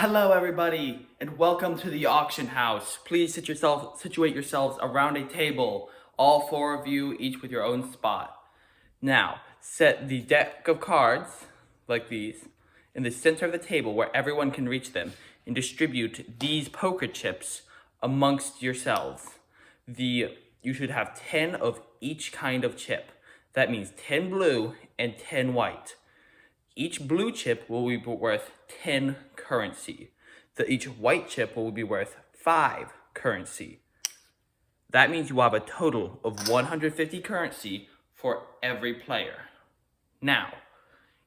Hello everybody and welcome to the auction house. Please situate yourselves around a table, all four of you, each with your own spot. Now, set the deck of cards, like these, in the center of the table where everyone can reach them, and distribute these poker chips amongst yourselves. You should have 10 of each kind of chip. That means 10 blue and 10 white. Each blue chip will be worth 10 currency. Each white chip will be worth 5 currency. That means you will have a total of 150 currency for every player. Now,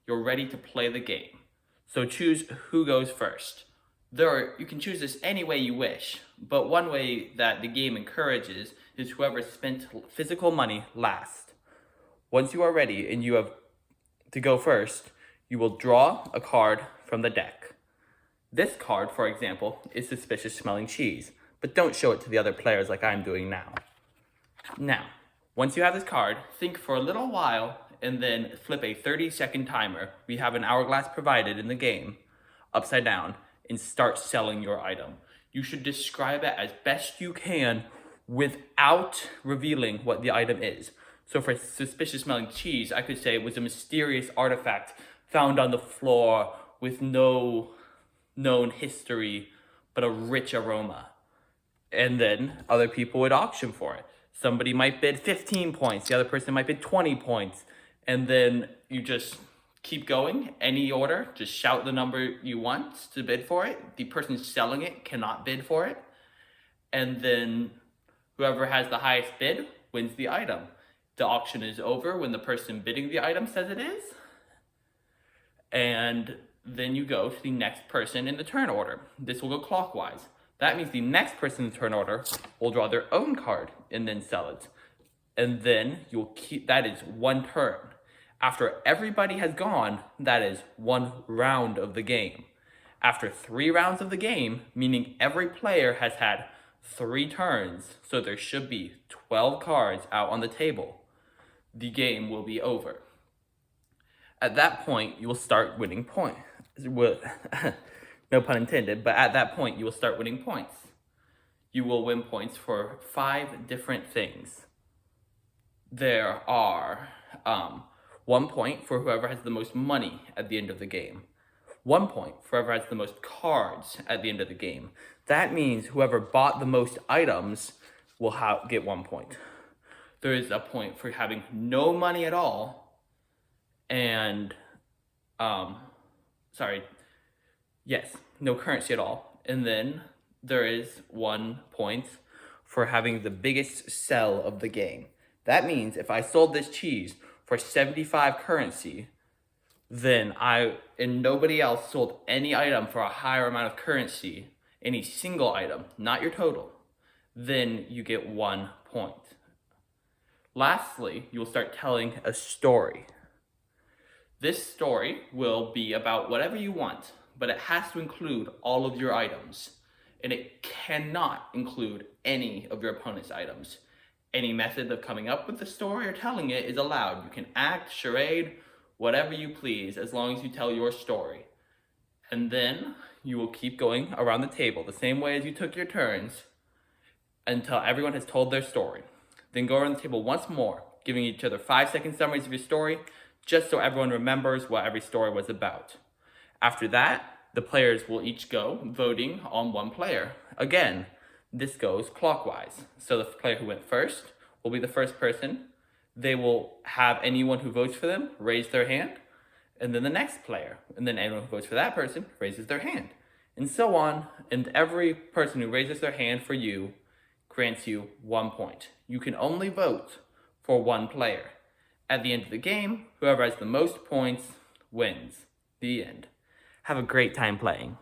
you're ready to play the game. So choose who goes first. You can choose this any way you wish, but one way that the game encourages is whoever spent physical money last. Once you are ready and you have to go first, you will draw a card from the deck. This card, for example, is Suspicious Smelling Cheese, but don't show it to the other players like I'm doing now. Now, once you have this card, think for a little while and then flip a 30-second timer. We have an hourglass provided in the game, upside down, and start selling your item. You should describe it as best you can without revealing what the item is. So for Suspicious Smelling Cheese, I could say it was a mysterious artifact found on the floor with no known history, but a rich aroma. And then other people would auction for it. Somebody might bid 15 points, the other person might bid 20 points. And then you just keep going, any order, just shout the number you want to bid for it. The person selling it cannot bid for it. And then whoever has the highest bid wins the item. The auction is over when the person bidding the item says it is. And then you go to the next person in the turn order. This will go clockwise. That means the next person in the turn order will draw their own card and then sell it. And then you'll keep, that is one turn. After everybody has gone, that is one round of the game. After 3 rounds of the game, meaning every player has had 3 turns, so there should be 12 cards out on the table, the game will be over. At that point, you will start winning points. No pun intended, but at that point, you will start winning points. You will win points for 5 different things. There are 1 point for whoever has the most money at the end of the game. 1 point for whoever has the most cards at the end of the game. That means whoever bought the most items will get 1 point. There is a point for having no money at all, and no currency at all. And then there is 1 point for having the biggest sell of the game. That means if I sold this cheese for 75 currency, then and nobody else sold any item for a higher amount of currency, any single item, not your total, then you get 1 point. Lastly, you will start telling a story. This story will be about whatever you want, but it has to include all of your items, and it cannot include any of your opponent's items. Any method of coming up with the story or telling it is allowed. You can act, charade, whatever you please, as long as you tell your story. And then you will keep going around the table the same way as you took your turns until everyone has told their story. Then go around the table once more, giving each other 5-second summaries of your story, just so everyone remembers what every story was about. After that, the players will each go voting on 1 player. Again, this goes clockwise. So the player who went first will be the first person. They will have anyone who votes for them raise their hand, and then the next player. And then anyone who votes for that person raises their hand. And so on, and every person who raises their hand for you grants you 1 point. You can only vote for 1 player. At the end of the game, whoever has the most points wins. The end. Have a great time playing.